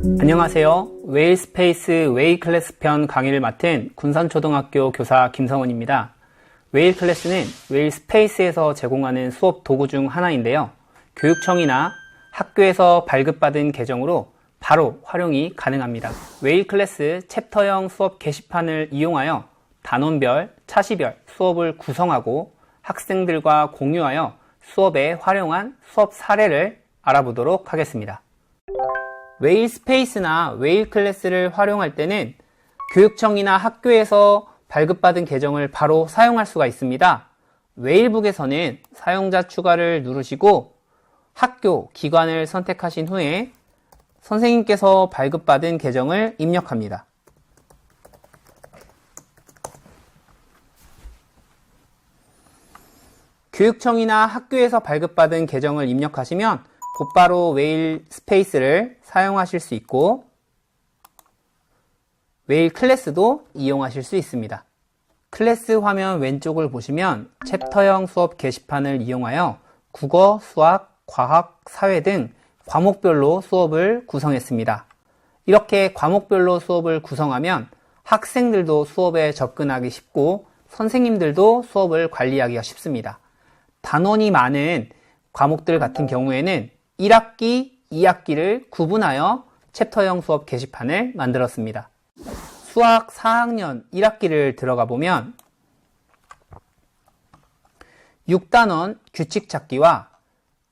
안녕하세요. 웨일스페이스 웨일클래스 편 강의를 맡은 군산초등학교 교사 김성원입니다. 웨일클래스는 웨일스페이스에서 제공하는 수업 도구 중 하나인데요. 교육청이나 학교에서 발급받은 계정으로 바로 활용이 가능합니다. 웨일클래스 챕터형 수업 게시판을 이용하여 단원별, 차시별 수업을 구성하고 학생들과 공유하여 수업에 활용한 수업 사례를 알아보도록 하겠습니다. 웨일스페이스나 웨일클래스를 활용할 때는 교육청이나 학교에서 발급받은 계정을 바로 사용할 수가 있습니다. 웨일북에서는 사용자 추가를 누르시고 학교, 기관을 선택하신 후에 선생님께서 발급받은 계정을 입력합니다. 교육청이나 학교에서 발급받은 계정을 입력하시면 곧바로 웨일스페이스를 사용하실 수 있고 웨일클래스도 이용하실 수 있습니다. 클래스 화면 왼쪽을 보시면 챕터형 수업 게시판을 이용하여 국어, 수학, 과학, 사회 등 과목별로 수업을 구성했습니다. 이렇게 과목별로 수업을 구성하면 학생들도 수업에 접근하기 쉽고 선생님들도 수업을 관리하기가 쉽습니다. 단원이 많은 과목들 같은 경우에는 1학기, 2학기를 구분하여 챕터형 수업 게시판을 만들었습니다. 수학 4학년 1학기를 들어가 보면 6단원 규칙 찾기와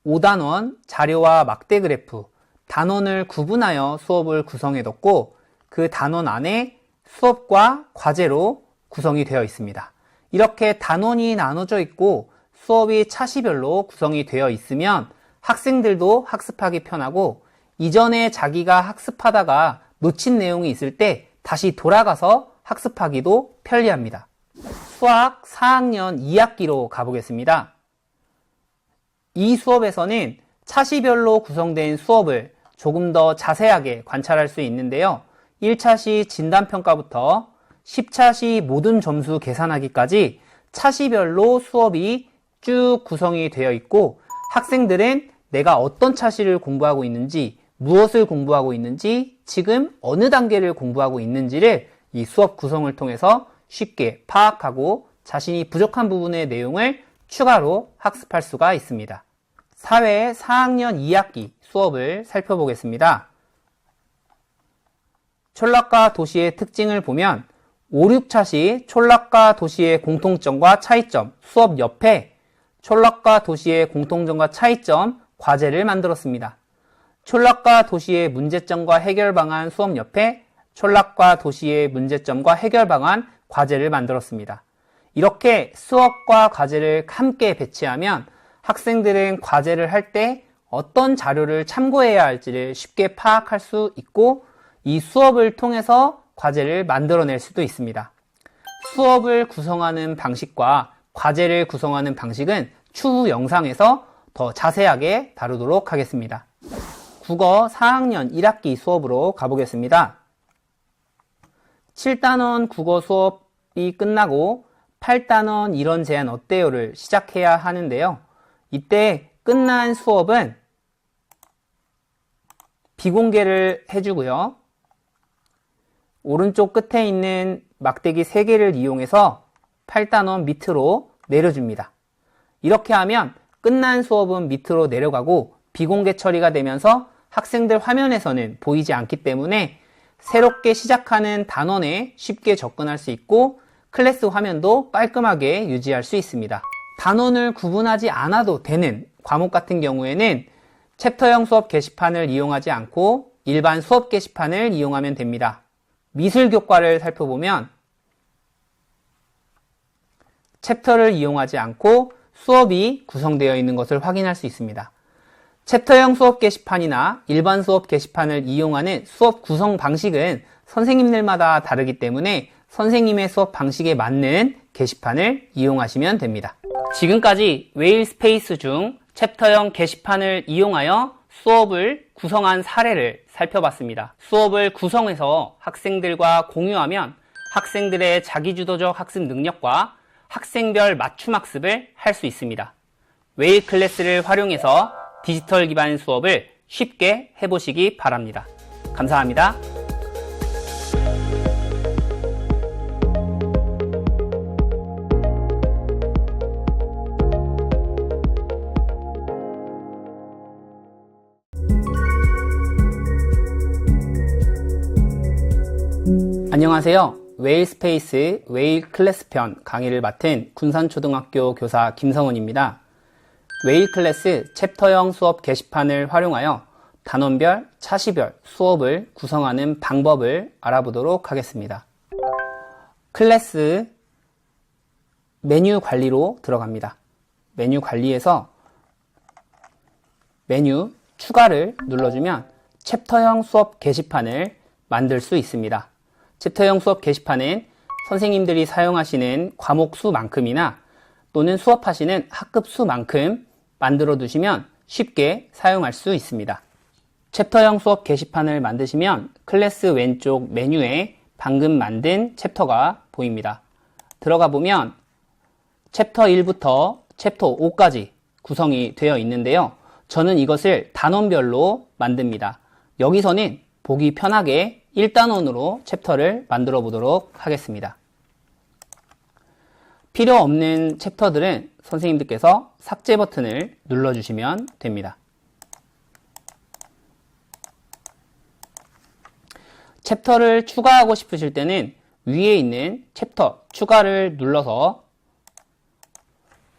5단원 자료와 막대 그래프, 단원을 구분하여 수업을 구성해뒀고 그 단원 안에 수업과 과제로 구성이 되어 있습니다. 이렇게 단원이 나눠져 있고 수업이 차시별로 구성이 되어 있으면 학생들도 학습하기 편하고 이전에 자기가 학습하다가 놓친 내용이 있을 때 다시 돌아가서 학습하기도 편리합니다. 수학 4학년 2학기로 가보겠습니다. 이 수업에서는 차시별로 구성된 수업을 조금 더 자세하게 관찰할 수 있는데요. 1차시 진단평가부터 10차시 모든 점수 계산하기까지 차시별로 수업이 쭉 구성이 되어 있고 학생들은 내가 어떤 차시를 공부하고 있는지, 무엇을 공부하고 있는지, 지금 어느 단계를 공부하고 있는지를 이 수업 구성을 통해서 쉽게 파악하고 자신이 부족한 부분의 내용을 추가로 학습할 수가 있습니다. 사회 4학년 2학기 수업을 살펴보겠습니다. 촌락과 도시의 특징을 보면 5, 6차시 촌락과 도시의 공통점과 차이점 수업 옆에 촌락과 도시의 공통점과 차이점 과제를 만들었습니다. 촌락과 도시의 문제점과 해결 방안 수업 옆에 촌락과 도시의 문제점과 해결 방안 과제를 만들었습니다. 이렇게 수업과 과제를 함께 배치하면 학생들은 과제를 할 때 어떤 자료를 참고해야 할지를 쉽게 파악할 수 있고 이 수업을 통해서 과제를 만들어낼 수도 있습니다. 수업을 구성하는 방식과 과제를 구성하는 방식은 추후 영상에서 더 자세하게 다루도록 하겠습니다. 국어 4학년 1학기 수업으로 가보겠습니다. 7단원 국어 수업이 끝나고 8단원 이런 제안 어때요를 시작해야 하는데요. 이때 끝난 수업은 비공개를 해주고요. 오른쪽 끝에 있는 막대기 3개를 이용해서 8단원 밑으로 내려줍니다. 이렇게 하면 끝난 수업은 밑으로 내려가고 비공개 처리가 되면서 학생들 화면에서는 보이지 않기 때문에 새롭게 시작하는 단원에 쉽게 접근할 수 있고 클래스 화면도 깔끔하게 유지할 수 있습니다. 단원을 구분하지 않아도 되는 과목 같은 경우에는 챕터형 수업 게시판을 이용하지 않고 일반 수업 게시판을 이용하면 됩니다. 미술교과를 살펴보면 챕터를 이용하지 않고 수업이 구성되어 있는 것을 확인할 수 있습니다. 챕터형 수업 게시판이나 일반 수업 게시판을 이용하는 수업 구성 방식은 선생님들마다 다르기 때문에 선생님의 수업 방식에 맞는 게시판을 이용하시면 됩니다. 지금까지 웨일스페이스 중 챕터형 게시판을 이용하여 수업을 구성한 사례를 살펴봤습니다. 수업을 구성해서 학생들과 공유하면 학생들의 자기주도적 학습 능력과 학생별 맞춤 학습을 할 수 있습니다. 웨일 클래스를 활용해서 디지털 기반 수업을 쉽게 해보시기 바랍니다. 감사합니다. 안녕하세요. 웨일스페이스 웨일 클래스 편 강의를 맡은 군산초등학교 교사 김성훈입니다. 웨일 클래스 챕터형 수업 게시판을 활용하여 단원별, 차시별 수업을 구성하는 방법을 알아보도록 하겠습니다. 클래스 메뉴 관리로 들어갑니다. 메뉴 관리에서 메뉴 추가를 눌러주면 챕터형 수업 게시판을 만들 수 있습니다. 챕터형 수업 게시판은 선생님들이 사용하시는 과목 수만큼이나 또는 수업하시는 학급 수만큼 만들어 두시면 쉽게 사용할 수 있습니다. 챕터형 수업 게시판을 만드시면 클래스 왼쪽 메뉴에 방금 만든 챕터가 보입니다. 들어가 보면 챕터 1부터 챕터 5까지 구성이 되어 있는데요. 저는 이것을 단원별로 만듭니다. 여기서는 보기 편하게 1단원으로 챕터를 만들어 보도록 하겠습니다. 필요 없는 챕터들은 선생님들께서 삭제 버튼을 눌러주시면 됩니다. 챕터를 추가하고 싶으실 때는 위에 있는 챕터 추가를 눌러서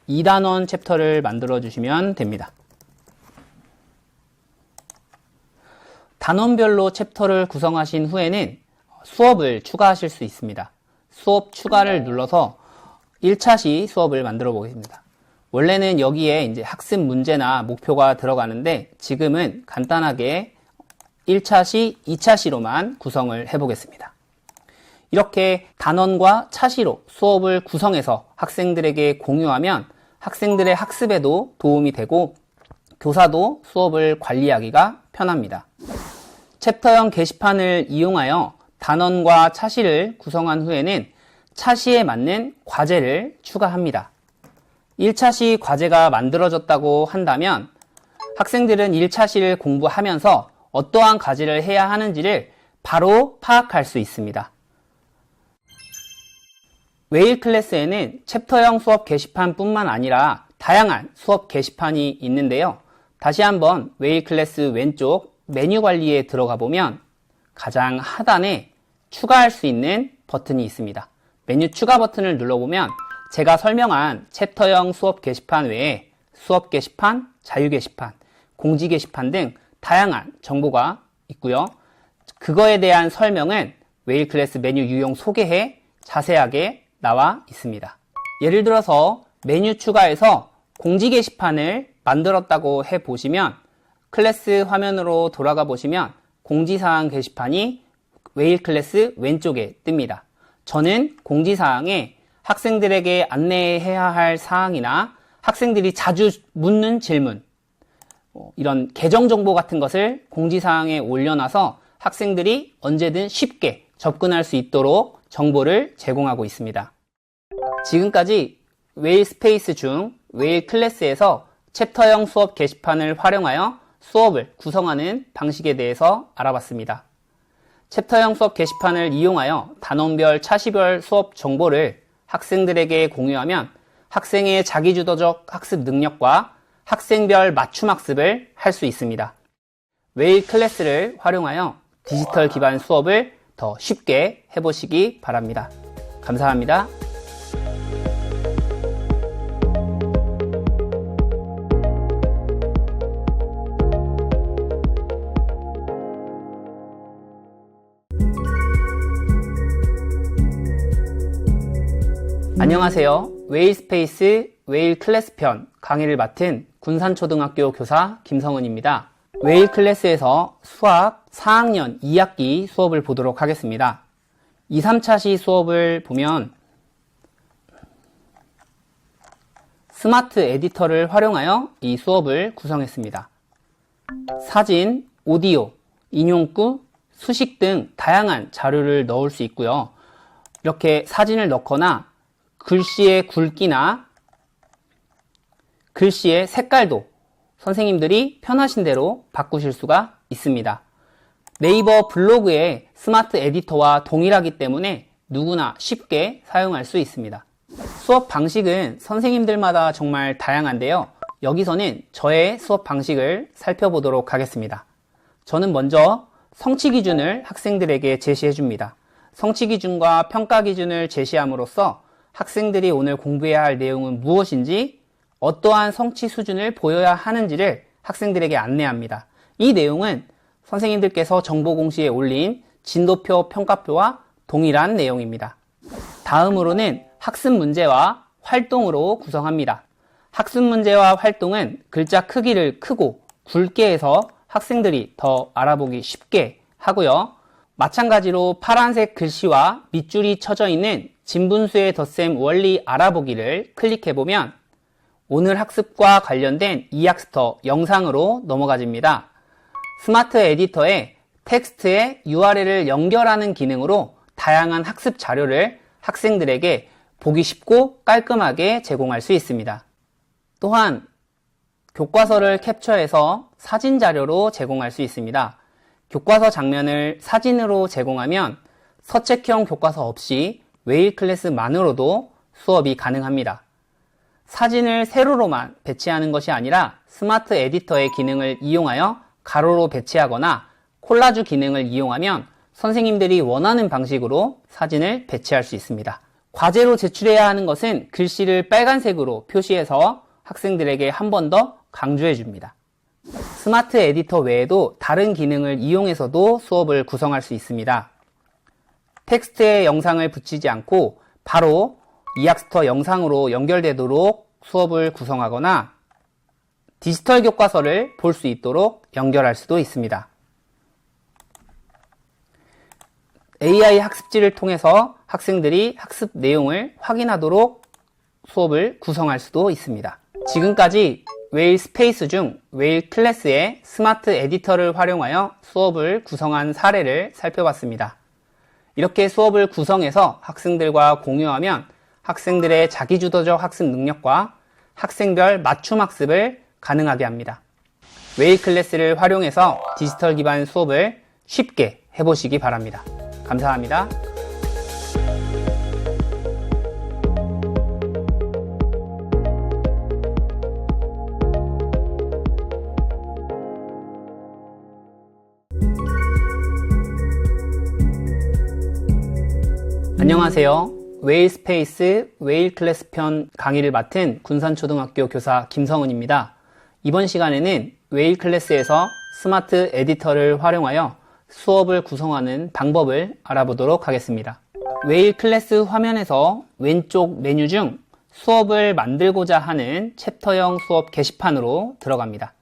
2단원 챕터를 만들어 주시면 됩니다. 단원별로 챕터를 구성하신 후에는 수업을 추가하실 수 있습니다. 수업 추가를 눌러서 1차 시 수업을 만들어 보겠습니다. 원래는 여기에 이제 학습 문제나 목표가 들어가는데 지금은 간단하게 1차 시, 2차 시로만 구성을 해 보겠습니다. 이렇게 단원과 차시로 수업을 구성해서 학생들에게 공유하면 학생들의 학습에도 도움이 되고 교사도 수업을 관리하기가 편합니다. 챕터형 게시판을 이용하여 단원과 차시를 구성한 후에는 차시에 맞는 과제를 추가합니다. 1차시 과제가 만들어졌다고 한다면 학생들은 1차시를 공부하면서 어떠한 과제를 해야 하는지를 바로 파악할 수 있습니다. 웨일 클래스에는 챕터형 수업 게시판뿐만 아니라 다양한 수업 게시판이 있는데요. 다시 한번 웨일 클래스 왼쪽 메뉴 관리에 들어가 보면 가장 하단에 추가할 수 있는 버튼이 있습니다. 메뉴 추가 버튼을 눌러보면 제가 설명한 챕터형 수업 게시판 외에 수업 게시판, 자유 게시판, 공지 게시판 등 다양한 정보가 있고요. 그거에 대한 설명은 웨일 클래스 메뉴 유형 소개에 자세하게 나와 있습니다. 예를 들어서 메뉴 추가에서 공지 게시판을 만들었다고 해보시면 클래스 화면으로 돌아가 보시면 공지사항 게시판이 웨일 클래스 왼쪽에 뜹니다. 저는 공지사항에 학생들에게 안내해야 할 사항이나 학생들이 자주 묻는 질문, 이런 계정 정보 같은 것을 공지사항에 올려놔서 학생들이 언제든 쉽게 접근할 수 있도록 정보를 제공하고 있습니다. 지금까지 웨일 스페이스 중 웨일 클래스에서 챕터형 수업 게시판을 활용하여 수업을 구성하는 방식에 대해서 알아봤습니다. 챕터형 수업 게시판을 이용하여 단원별, 차시별 수업 정보를 학생들에게 공유하면 학생의 자기주도적 학습 능력과 학생별 맞춤 학습을 할 수 있습니다. 웨일 클래스를 활용하여 디지털 기반 수업을 더 쉽게 해보시기 바랍니다. 감사합니다. 안녕하세요. 웨일 스페이스 웨일 클래스 편 강의를 맡은 군산초등학교 교사 김성은입니다. 웨일 클래스에서 수학 4학년 2학기 수업을 보도록 하겠습니다. 2, 3차시 수업을 보면 스마트 에디터를 활용하여 이 수업을 구성했습니다. 사진, 오디오, 인용구, 수식 등 다양한 자료를 넣을 수 있고요. 이렇게 사진을 넣거나 글씨의 굵기나 글씨의 색깔도 선생님들이 편하신 대로 바꾸실 수가 있습니다. 네이버 블로그의 스마트 에디터와 동일하기 때문에 누구나 쉽게 사용할 수 있습니다. 수업 방식은 선생님들마다 정말 다양한데요. 여기서는 저의 수업 방식을 살펴보도록 하겠습니다. 저는 먼저 성취 기준을 학생들에게 제시해 줍니다. 성취 기준과 평가 기준을 제시함으로써 학생들이 오늘 공부해야 할 내용은 무엇인지, 어떠한 성취 수준을 보여야 하는지를 학생들에게 안내합니다. 이 내용은 선생님들께서 정보 공시에 올린 진도표 평가표와 동일한 내용입니다. 다음으로는 학습 문제와 활동으로 구성합니다. 학습 문제와 활동은 글자 크기를 크고 굵게 해서 학생들이 더 알아보기 쉽게 하고요. 마찬가지로 파란색 글씨와 밑줄이 쳐져 있는 진분수의 덧셈 원리 알아보기를 클릭해보면 오늘 학습과 관련된 이학스터 영상으로 넘어가집니다. 스마트 에디터에 텍스트에 URL을 연결하는 기능으로 다양한 학습 자료를 학생들에게 보기 쉽고 깔끔하게 제공할 수 있습니다. 또한 교과서를 캡처해서 사진 자료로 제공할 수 있습니다. 교과서 장면을 사진으로 제공하면 서책형 교과서 없이 웨일 클래스만으로도 수업이 가능합니다. 사진을 세로로만 배치하는 것이 아니라 스마트 에디터의 기능을 이용하여 가로로 배치하거나 콜라주 기능을 이용하면 선생님들이 원하는 방식으로 사진을 배치할 수 있습니다. 과제로 제출해야 하는 것은 글씨를 빨간색으로 표시해서 학생들에게 한 번 더 강조해 줍니다. 스마트 에디터 외에도 다른 기능을 이용해서도 수업을 구성할 수 있습니다. 텍스트에 영상을 붙이지 않고 바로 이학스터 영상으로 연결되도록 수업을 구성하거나 디지털 교과서를 볼 수 있도록 연결할 수도 있습니다. AI 학습지를 통해서 학생들이 학습 내용을 확인하도록 수업을 구성할 수도 있습니다. 지금까지 웨일 스페이스 중 웨일 클래스의 스마트 에디터를 활용하여 수업을 구성한 사례를 살펴봤습니다. 이렇게 수업을 구성해서 학생들과 공유하면 학생들의 자기주도적 학습 능력과 학생별 맞춤 학습을 가능하게 합니다. 웨일 클래스를 활용해서 디지털 기반 수업을 쉽게 해보시기 바랍니다. 감사합니다. 안녕하세요. 웨일 스페이스 웨일 클래스 편 강의를 맡은 군산초등학교 교사 김성은입니다. 이번 시간에는 웨일 클래스에서 스마트 에디터를 활용하여 수업을 구성하는 방법을 알아보도록 하겠습니다. 웨일 클래스 화면에서 왼쪽 메뉴 중 수업을 만들고자 하는 챕터형 수업 게시판으로 들어갑니다.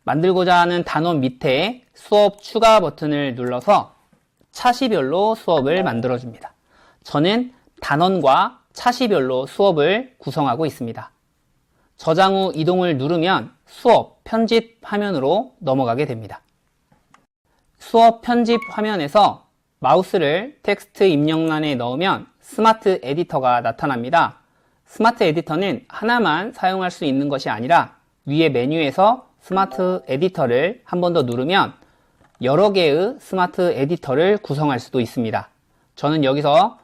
만들고자 하는 단원 밑에 수업 추가 버튼을 눌러서 차시별로 수업을 만들어줍니다. 저는 단원과 차시별로 수업을 구성하고 있습니다. 저장 후 이동을 누르면 수업 편집 화면으로 넘어가게 됩니다. 수업 편집 화면에서 마우스를 텍스트 입력란에 넣으면 스마트 에디터가 나타납니다. 스마트 에디터는 하나만 사용할 수 있는 것이 아니라 위에 메뉴에서 스마트 에디터를 한 번 더 누르면 여러 개의 스마트 에디터를 구성할 수도 있습니다. 저는 여기서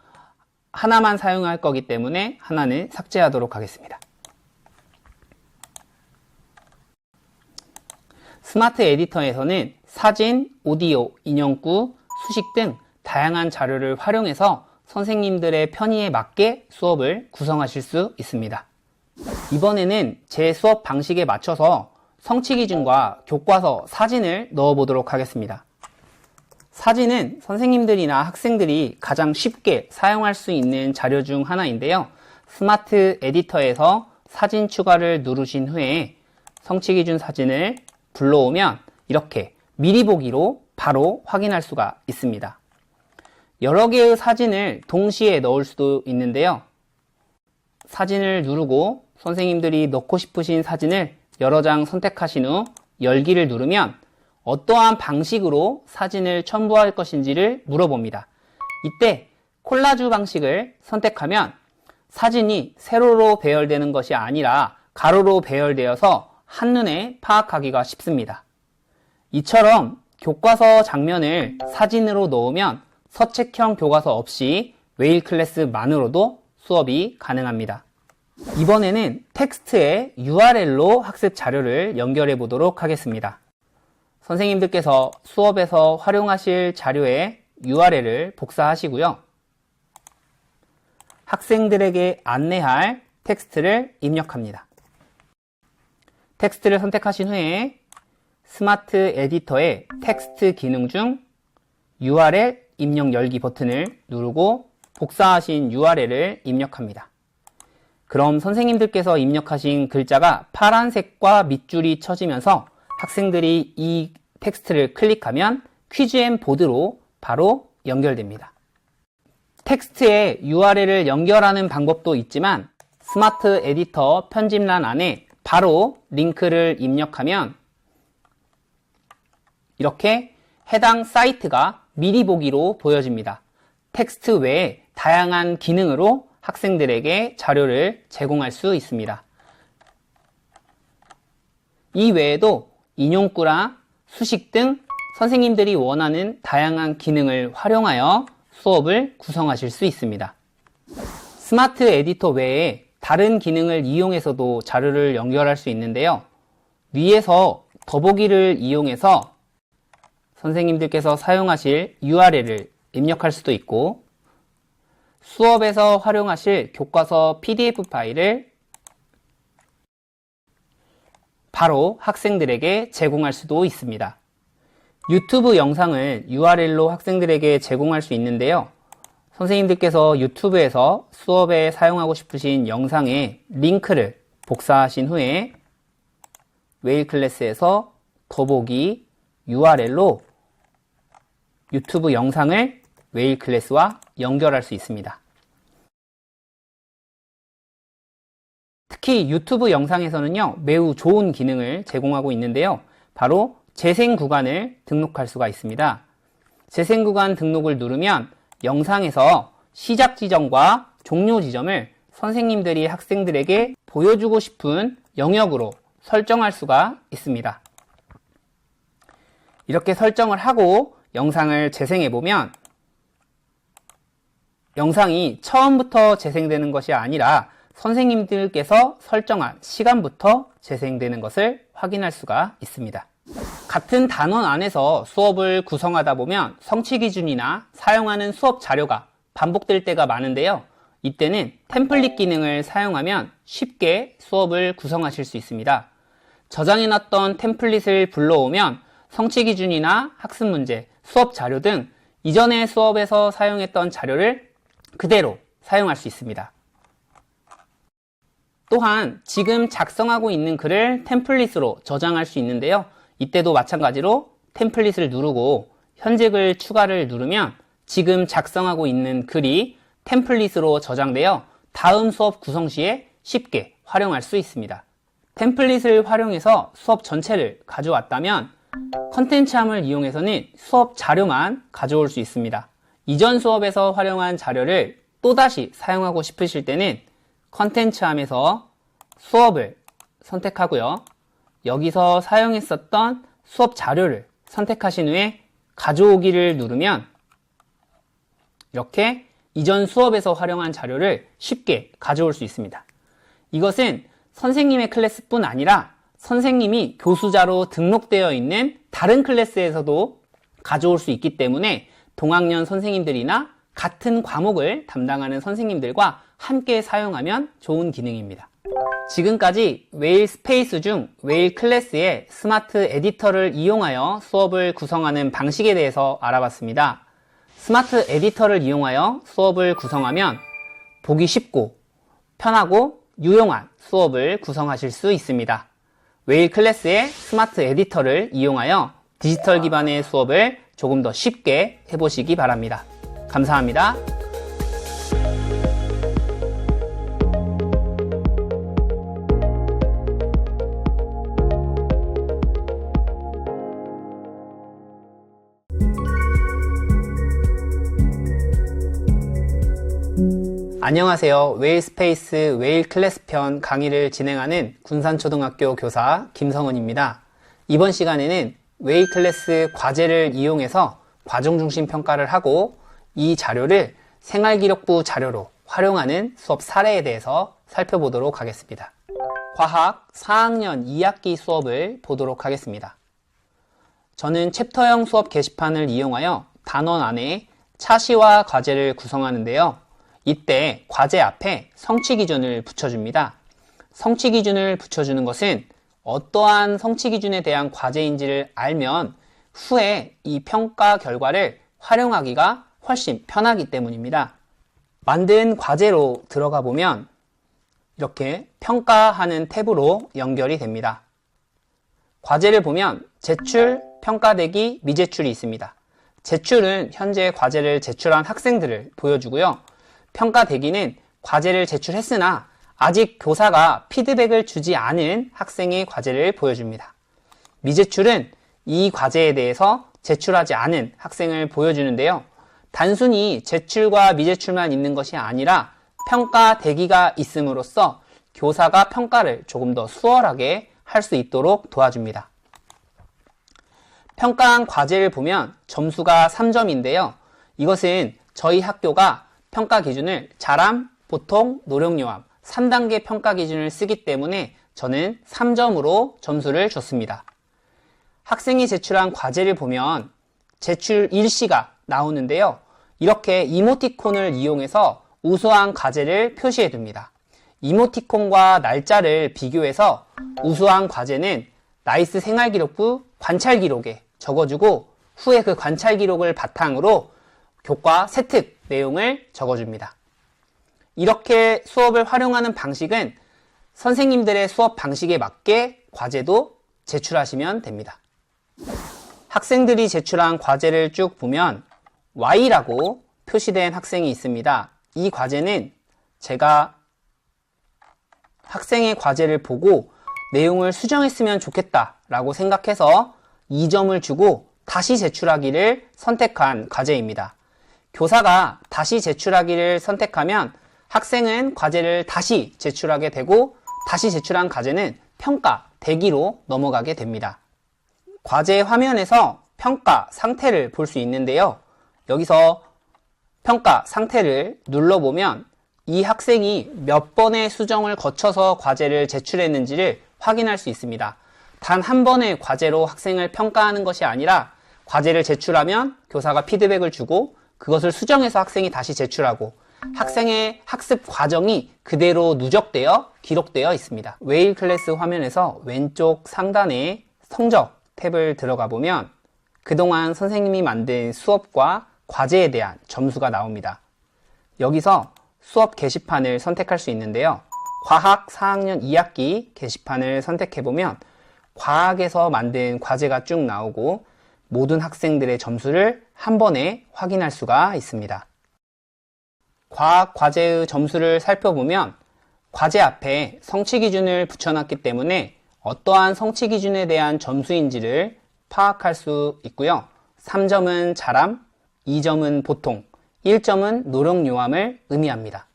하나만 사용할 거기 때문에 하나는 삭제하도록 하겠습니다. 스마트 에디터에서는 사진, 오디오, 인형구, 수식 등 다양한 자료를 활용해서 선생님들의 편의에 맞게 수업을 구성하실 수 있습니다. 이번에는 제 수업 방식에 맞춰서 성취 기준과 교과서 사진을 넣어보도록 하겠습니다. 사진은 선생님들이나 학생들이 가장 쉽게 사용할 수 있는 자료 중 하나인데요. 스마트 에디터에서 사진 추가를 누르신 후에 성취 기준 사진을 불러오면 이렇게 미리 보기로 바로 확인할 수가 있습니다. 여러 개의 사진을 동시에 넣을 수도 있는데요. 사진을 누르고 선생님들이 넣고 싶으신 사진을 여러 장 선택하신 후 열기를 누르면 어떠한 방식으로 사진을 첨부할 것인지를 물어봅니다. 이때 콜라주 방식을 선택하면 사진이 세로로 배열되는 것이 아니라 가로로 배열되어서 한눈에 파악하기가 쉽습니다. 이처럼 교과서 장면을 사진으로 넣으면 서책형 교과서 없이 웨일 클래스만으로도 수업이 가능합니다. 이번에는 텍스트에 URL로 학습 자료를 연결해 보도록 하겠습니다. 선생님들께서 수업에서 활용하실 자료의 URL을 복사하시고요. 학생들에게 안내할 텍스트를 입력합니다. 텍스트를 선택하신 후에 스마트 에디터의 텍스트 기능 중 URL 입력 열기 버튼을 누르고 복사하신 URL을 입력합니다. 그럼 선생님들께서 입력하신 글자가 파란색과 밑줄이 쳐지면서 학생들이 이 텍스트를 클릭하면 퀴즈 앤 보드로 바로 연결됩니다. 텍스트에 URL을 연결하는 방법도 있지만 스마트 에디터 편집란 안에 바로 링크를 입력하면 이렇게 해당 사이트가 미리 보기로 보여집니다. 텍스트 외에 다양한 기능으로 학생들에게 자료를 제공할 수 있습니다. 이 외에도 인용구랑 수식 등 선생님들이 원하는 다양한 기능을 활용하여 수업을 구성하실 수 있습니다. 스마트 에디터 외에 다른 기능을 이용해서도 자료를 연결할 수 있는데요. 위에서 더보기를 이용해서 선생님들께서 사용하실 URL을 입력할 수도 있고 수업에서 활용하실 교과서 PDF 파일을 바로 학생들에게 제공할 수도 있습니다. 유튜브 영상을 URL로 학생들에게 제공할 수 있는데요. 선생님들께서 유튜브에서 수업에 사용하고 싶으신 영상의 링크를 복사하신 후에 웨일 클래스에서 더보기 URL로 유튜브 영상을 웨일 클래스와 연결할 수 있습니다. 특히 유튜브 영상에서는요, 매우 좋은 기능을 제공하고 있는데요. 바로 재생 구간을 등록할 수가 있습니다. 재생 구간 등록을 누르면 영상에서 시작 지점과 종료 지점을 선생님들이 학생들에게 보여주고 싶은 영역으로 설정할 수가 있습니다. 이렇게 설정을 하고 영상을 재생해보면 영상이 처음부터 재생되는 것이 아니라 선생님들께서 설정한 시간부터 재생되는 것을 확인할 수가 있습니다. 같은 단원 안에서 수업을 구성하다 보면 성취 기준이나 사용하는 수업 자료가 반복될 때가 많은데요. 이때는 템플릿 기능을 사용하면 쉽게 수업을 구성하실 수 있습니다. 저장해놨던 템플릿을 불러오면 성취 기준이나 학습 문제, 수업 자료 등 이전의 수업에서 사용했던 자료를 그대로 사용할 수 있습니다. 또한 지금 작성하고 있는 글을 템플릿으로 저장할 수 있는데요. 이때도 마찬가지로 템플릿을 누르고 현재 글 추가를 누르면 지금 작성하고 있는 글이 템플릿으로 저장되어 다음 수업 구성 시에 쉽게 활용할 수 있습니다. 템플릿을 활용해서 수업 전체를 가져왔다면 컨텐츠함을 이용해서는 수업 자료만 가져올 수 있습니다. 이전 수업에서 활용한 자료를 또다시 사용하고 싶으실 때는 컨텐츠함에서 수업을 선택하고요. 여기서 사용했었던 수업 자료를 선택하신 후에 가져오기를 누르면 이렇게 이전 수업에서 활용한 자료를 쉽게 가져올 수 있습니다. 이것은 선생님의 클래스뿐 아니라 선생님이 교수자로 등록되어 있는 다른 클래스에서도 가져올 수 있기 때문에 동학년 선생님들이나 같은 과목을 담당하는 선생님들과 함께 사용하면 좋은 기능입니다. 지금까지 웨일 스페이스 중 웨일 클래스의 스마트 에디터를 이용하여 수업을 구성하는 방식에 대해서 알아봤습니다. 스마트 에디터를 이용하여 수업을 구성하면 보기 쉽고 편하고 유용한 수업을 구성하실 수 있습니다. 웨일 클래스의 스마트 에디터를 이용하여 디지털 기반의 수업을 조금 더 쉽게 해보시기 바랍니다. 감사합니다. 안녕하세요. 웨일 스페이스 웨일 클래스 편 강의를 진행하는 군산초등학교 교사 김성은입니다. 이번 시간에는 웨이 클래스 과제를 이용해서 과정중심 평가를 하고 이 자료를 생활기록부 자료로 활용하는 수업 사례에 대해서 살펴보도록 하겠습니다. 과학 4학년 2학기 수업을 보도록 하겠습니다. 저는 챕터형 수업 게시판을 이용하여 단원 안에 차시와 과제를 구성하는데요. 이때 과제 앞에 성취 기준을 붙여줍니다. 성취 기준을 붙여주는 것은 어떠한 성취 기준에 대한 과제인지를 알면 후에 이 평가 결과를 활용하기가 훨씬 편하기 때문입니다. 만든 과제로 들어가 보면 이렇게 평가하는 탭으로 연결이 됩니다. 과제를 보면 제출, 평가대기, 미제출이 있습니다. 제출은 현재 과제를 제출한 학생들을 보여주고요. 평가대기는 과제를 제출했으나 아직 교사가 피드백을 주지 않은 학생의 과제를 보여줍니다. 미제출은 이 과제에 대해서 제출하지 않은 학생을 보여주는데요. 단순히 제출과 미제출만 있는 것이 아니라 평가 대기가 있음으로써 교사가 평가를 조금 더 수월하게 할 수 있도록 도와줍니다. 평가한 과제를 보면 점수가 3점인데요. 이것은 저희 학교가 평가 기준을 잘함, 보통, 노력요함 3단계 평가 기준을 쓰기 때문에 저는 3점으로 점수를 줬습니다. 학생이 제출한 과제를 보면 제출 일시가 나오는데요. 이렇게 이모티콘을 이용해서 우수한 과제를 표시해 둡니다. 이모티콘과 날짜를 비교해서 우수한 과제는 나이스 생활기록부 관찰기록에 적어주고 후에 그 관찰기록을 바탕으로 교과 세특 내용을 적어줍니다. 이렇게 수업을 활용하는 방식은 선생님들의 수업 방식에 맞게 과제도 제출하시면 됩니다. 학생들이 제출한 과제를 쭉 보면 Y라고 표시된 학생이 있습니다. 이 과제는 제가 학생의 과제를 보고 내용을 수정했으면 좋겠다 라고 생각해서 2점을 주고 다시 제출하기를 선택한 과제입니다. 교사가 다시 제출하기를 선택하면 학생은 과제를 다시 제출하게 되고 다시 제출한 과제는 평가 대기로 넘어가게 됩니다. 과제 화면에서 평가 상태를 볼 수 있는데요. 여기서 평가 상태를 눌러보면 이 학생이 몇 번의 수정을 거쳐서 과제를 제출했는지를 확인할 수 있습니다. 단 한 번의 과제로 학생을 평가하는 것이 아니라 과제를 제출하면 교사가 피드백을 주고 그것을 수정해서 학생이 다시 제출하고 학생의 학습 과정이 그대로 누적되어 기록되어 있습니다. 웨일 클래스 화면에서 왼쪽 상단에 성적 탭을 들어가 보면 그동안 선생님이 만든 수업과 과제에 대한 점수가 나옵니다. 여기서 수업 게시판을 선택할 수 있는데요. 과학 4학년 2학기 게시판을 선택해보면 과학에서 만든 과제가 쭉 나오고 모든 학생들의 점수를 한 번에 확인할 수가 있습니다. 과학 과제의 점수를 살펴보면 과제 앞에 성취 기준을 붙여놨기 때문에 어떠한 성취 기준에 대한 점수인지를 파악할 수 있고요. 3점은 잘함, 2점은 보통, 1점은 노력요함을 의미합니다.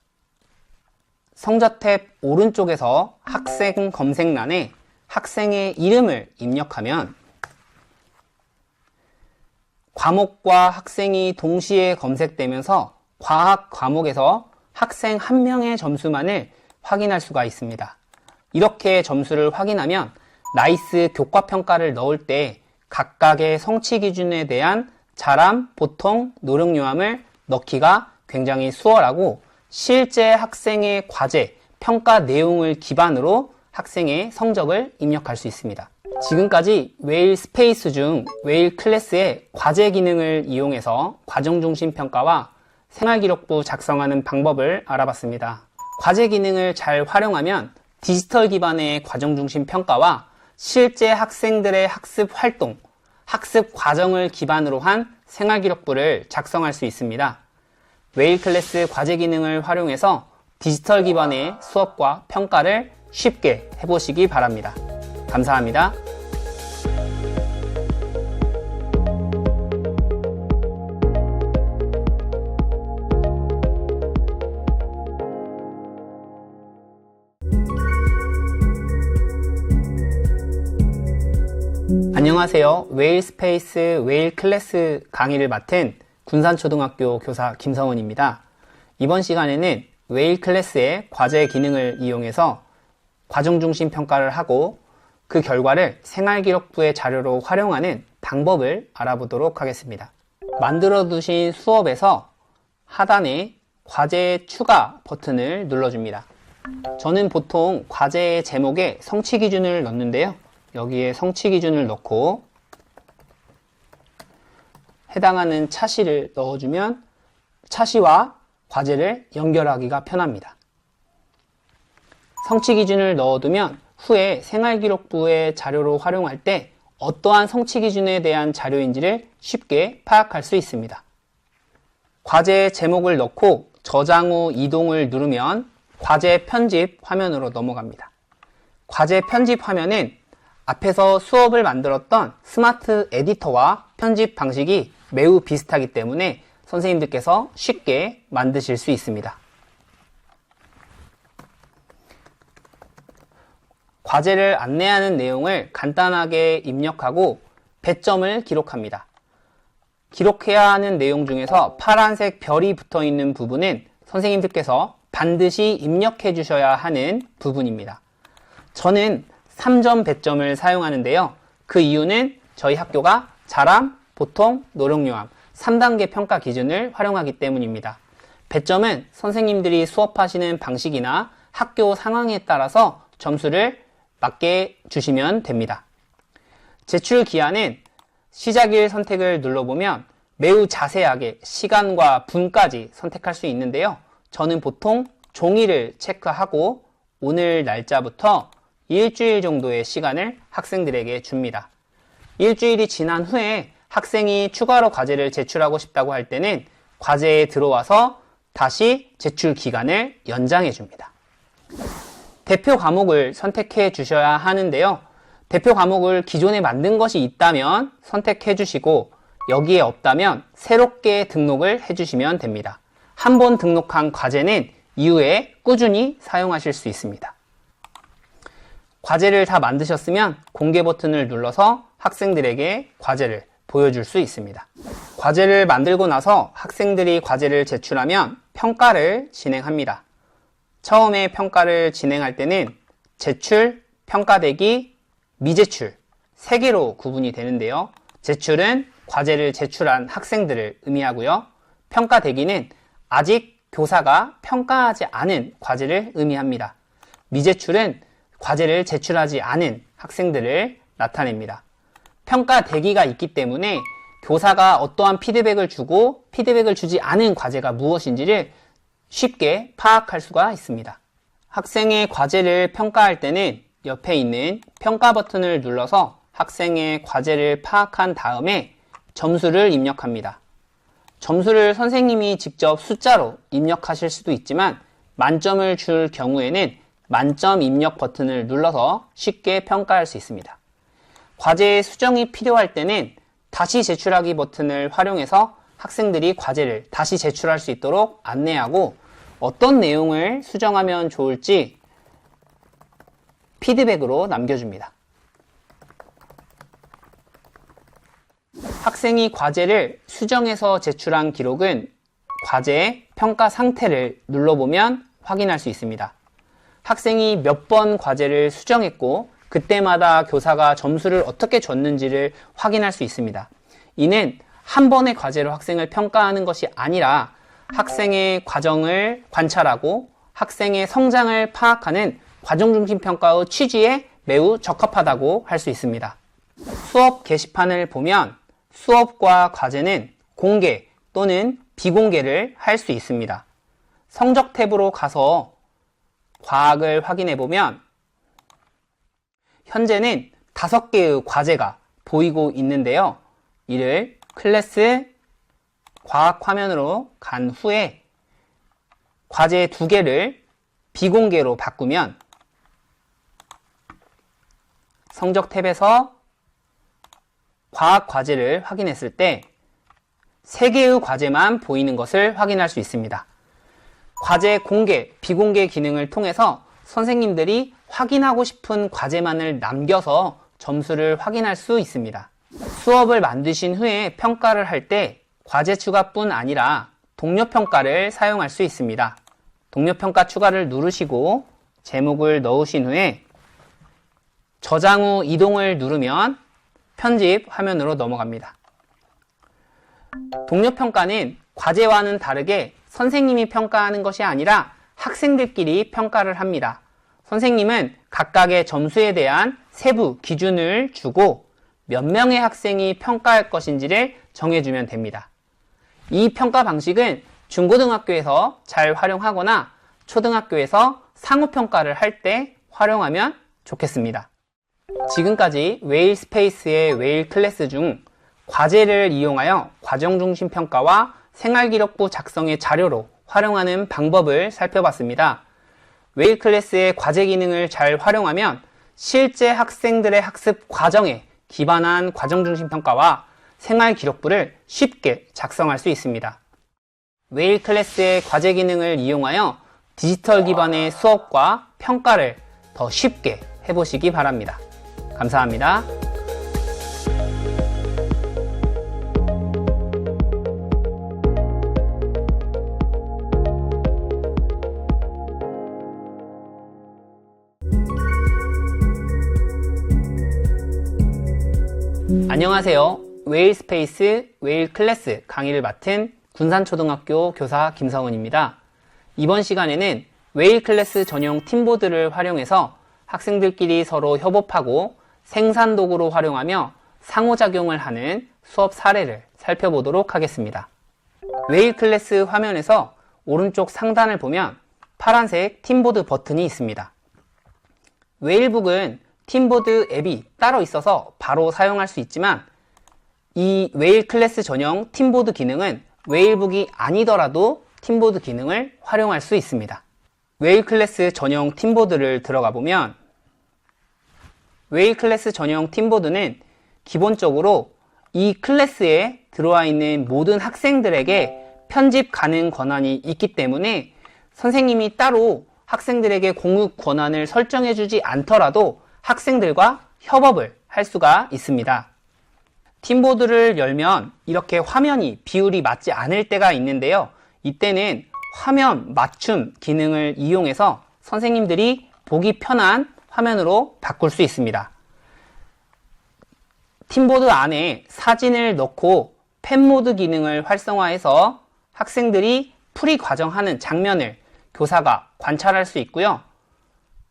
성적 탭 오른쪽에서 학생 검색란에 학생의 이름을 입력하면 과목과 학생이 동시에 검색되면서 과학 과목에서 학생 한 명의 점수만을 확인할 수가 있습니다. 이렇게 점수를 확인하면 나이스 교과평가를 넣을 때 각각의 성취 기준에 대한 잘함, 보통, 노력요함을 넣기가 굉장히 수월하고 실제 학생의 과제, 평가 내용을 기반으로 학생의 성적을 입력할 수 있습니다. 지금까지 웨일 스페이스 중 웨일 클래스의 과제 기능을 이용해서 과정중심 평가와 생활기록부 작성하는 방법을 알아봤습니다. 과제 기능을 잘 활용하면 디지털 기반의 과정중심 평가와 실제 학생들의 학습 활동, 학습 과정을 기반으로 한 생활기록부를 작성할 수 있습니다. 웨일 클래스 과제 기능을 활용해서 디지털 기반의 수업과 평가를 쉽게 해보시기 바랍니다. 감사합니다. 안녕하세요. 웨일 스페이스 웨일 클래스 강의를 맡은 군산초등학교 교사 김성훈입니다. 이번 시간에는 웨일 클래스의 과제 기능을 이용해서 과정중심 평가를 하고 그 결과를 생활기록부의 자료로 활용하는 방법을 알아보도록 하겠습니다. 만들어 두신 수업에서 하단에 과제 추가 버튼을 눌러줍니다. 저는 보통 과제의 제목에 성취 기준을 넣는데요. 여기에 성취 기준을 넣고 해당하는 차시를 넣어주면 차시와 과제를 연결하기가 편합니다. 성취 기준을 넣어두면 후에 생활기록부의 자료로 활용할 때 어떠한 성취 기준에 대한 자료인지를 쉽게 파악할 수 있습니다. 과제 제목을 넣고 저장 후 이동을 누르면 과제 편집 화면으로 넘어갑니다. 과제 편집 화면은 앞에서 수업을 만들었던 스마트 에디터와 편집 방식이 매우 비슷하기 때문에 선생님들께서 쉽게 만드실 수 있습니다. 과제를 안내하는 내용을 간단하게 입력하고 배점을 기록합니다. 기록해야 하는 내용 중에서 파란색 별이 붙어 있는 부분은 선생님들께서 반드시 입력해 주셔야 하는 부분입니다. 저는 3점 배점을 사용하는데요. 그 이유는 저희 학교가 잘함, 보통, 노력요함 3단계 평가 기준을 활용하기 때문입니다. 배점은 선생님들이 수업하시는 방식이나 학교 상황에 따라서 점수를 맞게 주시면 됩니다. 제출 기한은 시작일 선택을 눌러보면 매우 자세하게 시간과 분까지 선택할 수 있는데요. 저는 보통 종이를 체크하고 오늘 날짜부터 일주일 정도의 시간을 학생들에게 줍니다. 일주일이 지난 후에 학생이 추가로 과제를 제출하고 싶다고 할 때는 과제에 들어와서 다시 제출 기간을 연장해 줍니다. 대표 과목을 선택해 주셔야 하는데요. 대표 과목을 기존에 만든 것이 있다면 선택해 주시고 여기에 없다면 새롭게 등록을 해 주시면 됩니다. 한 번 등록한 과제는 이후에 꾸준히 사용하실 수 있습니다. 과제를 다 만드셨으면 공개 버튼을 눌러서 학생들에게 과제를 보여줄 수 있습니다. 과제를 만들고 나서 학생들이 과제를 제출하면 평가를 진행합니다. 처음에 평가를 진행할 때는 제출, 평가대기, 미제출 3개로 구분이 되는데요. 제출은 과제를 제출한 학생들을 의미하고요. 평가대기는 아직 교사가 평가하지 않은 과제를 의미합니다. 미제출은 과제를 제출하지 않은 학생들을 나타냅니다. 평가 대기가 있기 때문에 교사가 어떠한 피드백을 주고 피드백을 주지 않은 과제가 무엇인지를 쉽게 파악할 수가 있습니다. 학생의 과제를 평가할 때는 옆에 있는 평가 버튼을 눌러서 학생의 과제를 파악한 다음에 점수를 입력합니다. 점수를 선생님이 직접 숫자로 입력하실 수도 있지만 만점을 줄 경우에는 만점 입력 버튼을 눌러서 쉽게 평가할 수 있습니다. 과제의 수정이 필요할 때는 다시 제출하기 버튼을 활용해서 학생들이 과제를 다시 제출할 수 있도록 안내하고 어떤 내용을 수정하면 좋을지 피드백으로 남겨줍니다. 학생이 과제를 수정해서 제출한 기록은 과제의 평가 상태를 눌러보면 확인할 수 있습니다. 학생이 몇 번 과제를 수정했고 그때마다 교사가 점수를 어떻게 줬는지를 확인할 수 있습니다. 이는 한 번의 과제로 학생을 평가하는 것이 아니라 학생의 과정을 관찰하고 학생의 성장을 파악하는 과정중심 평가의 취지에 매우 적합하다고 할 수 있습니다. 수업 게시판을 보면 수업과 과제는 공개 또는 비공개를 할 수 있습니다. 성적 탭으로 가서 과학을 확인해 보면 현재는 5개의 과제가 보이고 있는데요. 이를 클래스 과학 화면으로 간 후에 과제 2개를 비공개로 바꾸면 성적 탭에서 과학 과제를 확인했을 때 3개의 과제만 보이는 것을 확인할 수 있습니다. 과제 공개, 비공개 기능을 통해서 선생님들이 확인하고 싶은 과제만을 남겨서 점수를 확인할 수 있습니다. 수업을 만드신 후에 평가를 할 때 과제 추가뿐 아니라 동료 평가를 사용할 수 있습니다. 동료 평가 추가를 누르시고 제목을 넣으신 후에 저장 후 이동을 누르면 편집 화면으로 넘어갑니다. 동료 평가는 과제와는 다르게 선생님이 평가하는 것이 아니라 학생들끼리 평가를 합니다. 선생님은 각각의 점수에 대한 세부 기준을 주고 몇 명의 학생이 평가할 것인지를 정해주면 됩니다. 이 평가 방식은 중고등학교에서 잘 활용하거나 초등학교에서 상호평가를 할 때 활용하면 좋겠습니다. 지금까지 웨일스페이스의 웨일 클래스 중 과제를 이용하여 과정중심 평가와 생활기록부 작성의 자료로 활용하는 방법을 살펴봤습니다. 웨일 클래스의 과제 기능을 잘 활용하면 실제 학생들의 학습 과정에 기반한 과정중심 평가와 생활기록부를 쉽게 작성할 수 있습니다. 웨일 클래스의 과제 기능을 이용하여 디지털 기반의 수업과 평가를 더 쉽게 해보시기 바랍니다. 감사합니다. 안녕하세요. 웨일스페이스 웨일 클래스 강의를 맡은 군산초등학교 교사 김성은입니다. 이번 시간에는 웨일 클래스 전용 팀보드를 활용해서 학생들끼리 서로 협업하고 생산 도구로 활용하며 상호작용을 하는 수업 사례를 살펴보도록 하겠습니다. 웨일 클래스 화면에서 오른쪽 상단을 보면 파란색 팀보드 버튼이 있습니다. 웨일북은 팀보드 앱이 따로 있어서 바로 사용할 수 있지만 이 웨일 클래스 전용 팀보드 기능은 웨일북이 아니더라도 팀보드 기능을 활용할 수 있습니다. 웨일 클래스 전용 팀보드를 들어가 보면 웨일 클래스 전용 팀보드는 기본적으로 이 클래스에 들어와 있는 모든 학생들에게 편집 가능 권한이 있기 때문에 선생님이 따로 학생들에게 공유 권한을 설정해 주지 않더라도 학생들과 협업을 할 수가 있습니다. 팀보드를 열면 이렇게 화면이 비율이 맞지 않을 때가 있는데요. 이때는 화면 맞춤 기능을 이용해서 선생님들이 보기 편한 화면으로 바꿀 수 있습니다. 팀보드 안에 사진을 넣고 펜모드 기능을 활성화해서 학생들이 풀이 과정하는 장면을 교사가 관찰할 수 있고요.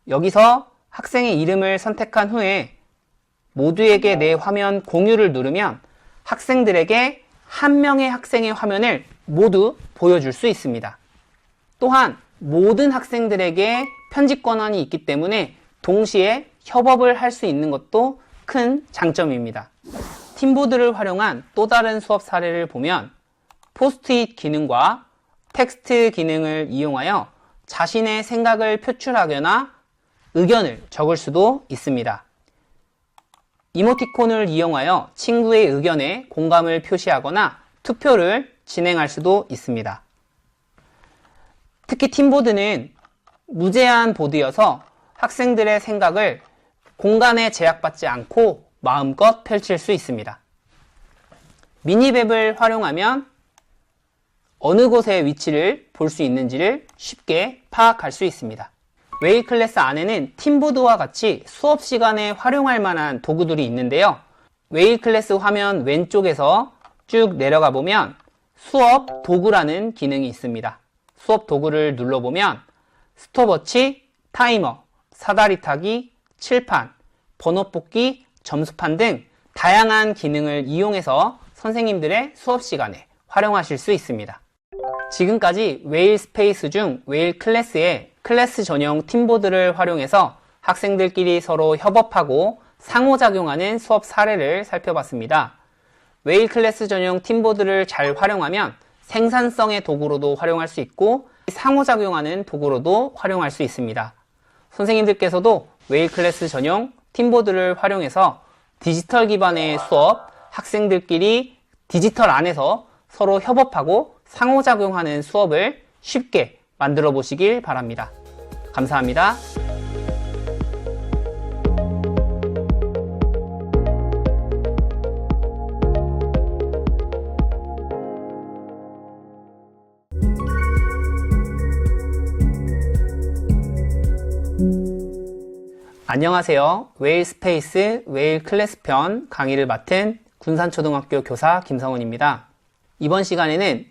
여기서 학생의 이름을 선택한 후에 모두에게 내 화면 공유를 누르면 학생들에게 한 명의 학생의 화면을 모두 보여줄 수 있습니다. 또한 모든 학생들에게 편집 권한이 있기 때문에 동시에 협업을 할 수 있는 것도 큰 장점입니다. 팀보드를 활용한 또 다른 수업 사례를 보면 포스트잇 기능과 텍스트 기능을 이용하여 자신의 생각을 표출하거나 의견을 적을 수도 있습니다. 이모티콘을 이용하여 친구의 의견에 공감을 표시하거나 투표를 진행할 수도 있습니다. 특히 팀보드는 무제한 보드여서 학생들의 생각을 공간에 제약받지 않고 마음껏 펼칠 수 있습니다. 미니맵을 활용하면 어느 곳의 위치를 볼 수 있는지를 쉽게 파악할 수 있습니다. 웨일 클래스 안에는 팀보드와 같이 수업 시간에 활용할 만한 도구들이 있는데요. 웨일 클래스 화면 왼쪽에서 쭉 내려가 보면 수업 도구라는 기능이 있습니다. 수업 도구를 눌러보면 스톱워치, 타이머, 사다리 타기, 칠판, 번호 뽑기, 점수판 등 다양한 기능을 이용해서 선생님들의 수업 시간에 활용하실 수 있습니다. 지금까지 웨일 스페이스 중 웨일 클래스의 클래스 전용 팀보드를 활용해서 학생들끼리 서로 협업하고 상호작용하는 수업 사례를 살펴봤습니다. 웨일 클래스 전용 팀보드를 잘 활용하면 생산성의 도구로도 활용할 수 있고 상호작용하는 도구로도 활용할 수 있습니다. 선생님들께서도 웨일 클래스 전용 팀보드를 활용해서 디지털 기반의 수업, 학생들끼리 디지털 안에서 서로 협업하고 상호작용하는 수업을 쉽게 만들어 보시길 바랍니다. 감사합니다. 안녕하세요. 웨일 스페이스 웨일 클래스 편 강의를 맡은 군산초등학교 교사 김성훈입니다. 이번 시간에는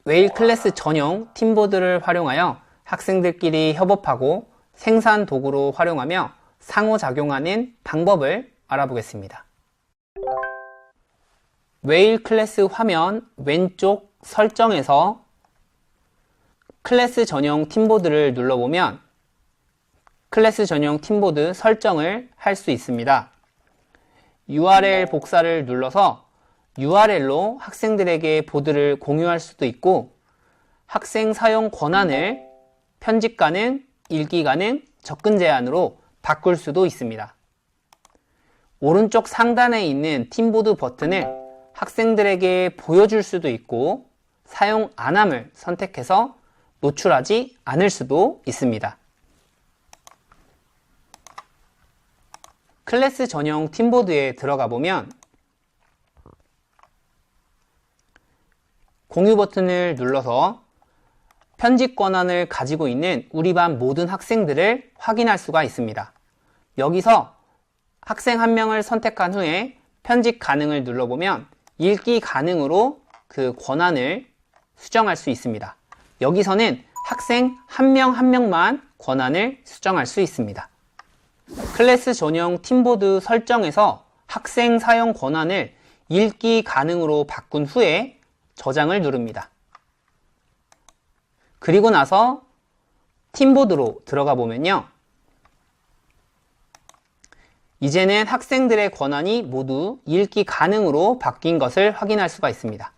웨일 클래스 전용 팀보드를 활용하여 학생들끼리 협업하고 생산 도구로 활용하며 상호작용하는 방법을 알아보겠습니다. 웨일 클래스 화면 왼쪽 설정에서 클래스 전용 팀보드를 눌러보면 클래스 전용 팀보드 설정을 할 수 있습니다. URL 복사를 눌러서 URL로 학생들에게 보드를 공유할 수도 있고 학생 사용 권한을 편집 가능, 읽기 가능, 접근 제한으로 바꿀 수도 있습니다. 오른쪽 상단에 있는 팀보드 버튼을 학생들에게 보여줄 수도 있고 사용 안함을 선택해서 노출하지 않을 수도 있습니다. 클래스 전용 팀보드에 들어가 보면 공유 버튼을 눌러서 편집 권한을 가지고 있는 우리 반 모든 학생들을 확인할 수가 있습니다. 여기서 학생 한 명을 선택한 후에 편집 가능을 눌러보면 읽기 가능으로 그 권한을 수정할 수 있습니다. 여기서는 학생 한 명 한 명만 권한을 수정할 수 있습니다. 클래스 전용 팀보드 설정에서 학생 사용 권한을 읽기 가능으로 바꾼 후에 저장을 누릅니다. 그리고 나서 팀보드로 들어가 보면요. 이제는 학생들의 권한이 모두 읽기 가능으로 바뀐 것을 확인할 수가 있습니다.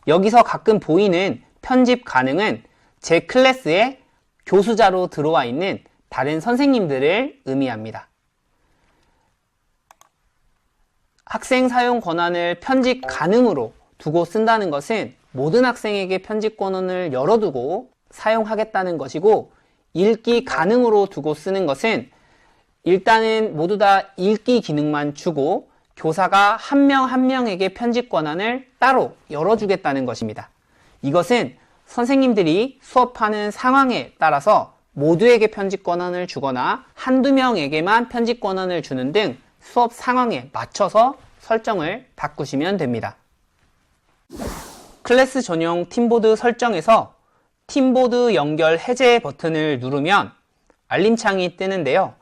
여기서 가끔 보이는 편집 가능은 제 클래스에 교수자로 들어와 있는 다른 선생님들을 의미합니다. 학생 사용 권한을 편집 가능으로 두고 쓴다는 것은 모든 학생에게 편집 권한을 열어두고 사용하겠다는 것이고, 읽기 가능으로 두고 쓰는 것은 일단은 모두 다 읽기 기능만 주고 교사가 한 명 한 명에게 편집 권한을 따로 열어주겠다는 것입니다. 이것은 선생님들이 수업하는 상황에 따라서 모두에게 편집 권한을 주거나 한두 명에게만 편집 권한을 주는 등 수업 상황에 맞춰서 설정을 바꾸시면 됩니다. 클래스 전용 팀보드 설정에서 팀보드 연결 해제 버튼을 누르면 알림창이 뜨는데요.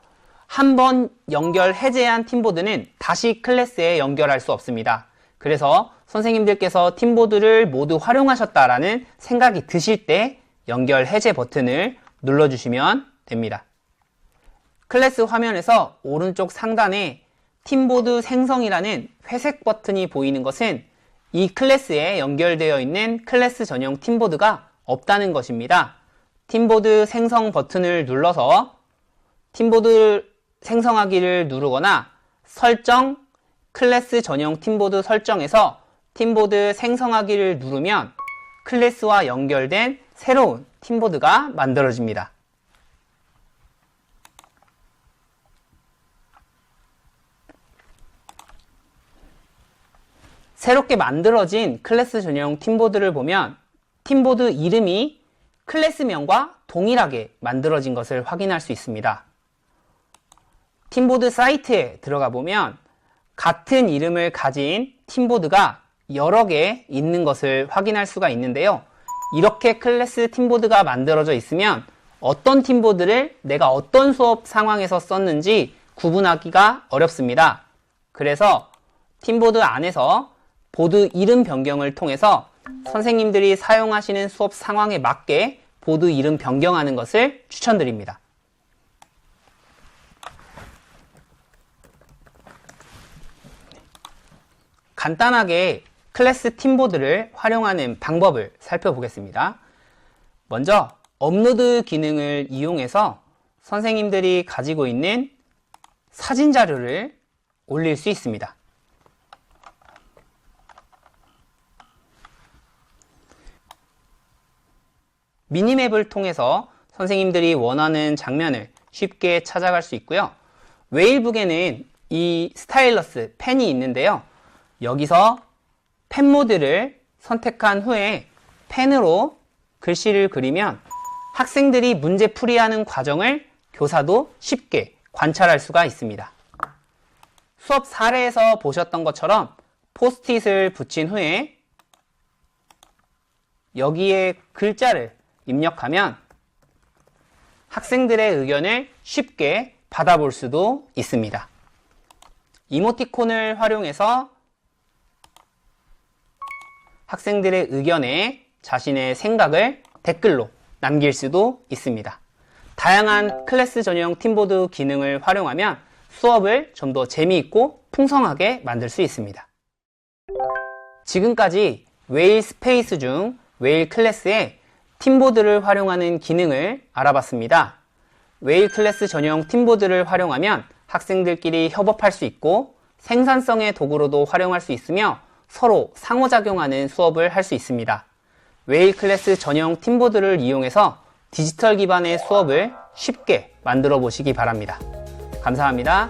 한번 연결 해제한 팀보드는 다시 클래스에 연결할 수 없습니다. 그래서 선생님들께서 팀보드를 모두 활용하셨다라는 생각이 드실 때 연결 해제 버튼을 눌러주시면 됩니다. 클래스 화면에서 오른쪽 상단에 팀보드 생성이라는 회색 버튼이 보이는 것은 이 클래스에 연결되어 있는 클래스 전용 팀보드가 없다는 것입니다. 팀보드 생성 버튼을 눌러서 팀보드 생성하기를 누르거나 설정, 클래스 전용 팀보드 설정에서 팀보드 생성하기를 누르면 클래스와 연결된 새로운 팀보드가 만들어집니다. 새롭게 만들어진 클래스 전용 팀보드를 보면 팀보드 이름이 클래스명과 동일하게 만들어진 것을 확인할 수 있습니다. 팀보드 사이트에 들어가 보면 같은 이름을 가진 팀보드가 여러 개 있는 것을 확인할 수가 있는데요. 이렇게 클래스 팀보드가 만들어져 있으면 어떤 팀보드를 내가 어떤 수업 상황에서 썼는지 구분하기가 어렵습니다. 그래서 팀보드 안에서 보드 이름 변경을 통해서 선생님들이 사용하시는 수업 상황에 맞게 보드 이름 변경하는 것을 추천드립니다. 간단하게 클래스 팀보드를 활용하는 방법을 살펴보겠습니다. 먼저 업로드 기능을 이용해서 선생님들이 가지고 있는 사진 자료를 올릴 수 있습니다. 미니맵을 통해서 선생님들이 원하는 장면을 쉽게 찾아갈 수 있고요. 웨일북에는 이 스타일러스 펜이 있는데요. 여기서 펜 모드를 선택한 후에 펜으로 글씨를 그리면 학생들이 문제 풀이하는 과정을 교사도 쉽게 관찰할 수가 있습니다. 수업 사례에서 보셨던 것처럼 포스트잇을 붙인 후에 여기에 글자를 입력하면 학생들의 의견을 쉽게 받아볼 수도 있습니다. 이모티콘을 활용해서 학생들의 의견에 자신의 생각을 댓글로 남길 수도 있습니다. 다양한 클래스 전용 팀보드 기능을 활용하면 수업을 좀 더 재미있고 풍성하게 만들 수 있습니다. 지금까지 웨일 스페이스 중 웨일 클래스의 팀보드를 활용하는 기능을 알아봤습니다. 웨일 클래스 전용 팀보드를 활용하면 학생들끼리 협업할 수 있고 생산성의 도구로도 활용할 수 있으며 서로 상호작용하는 수업을 할 수 있습니다. 웨일 클래스 전용 팀보드를 이용해서 디지털 기반의 수업을 쉽게 만들어 보시기 바랍니다. 감사합니다.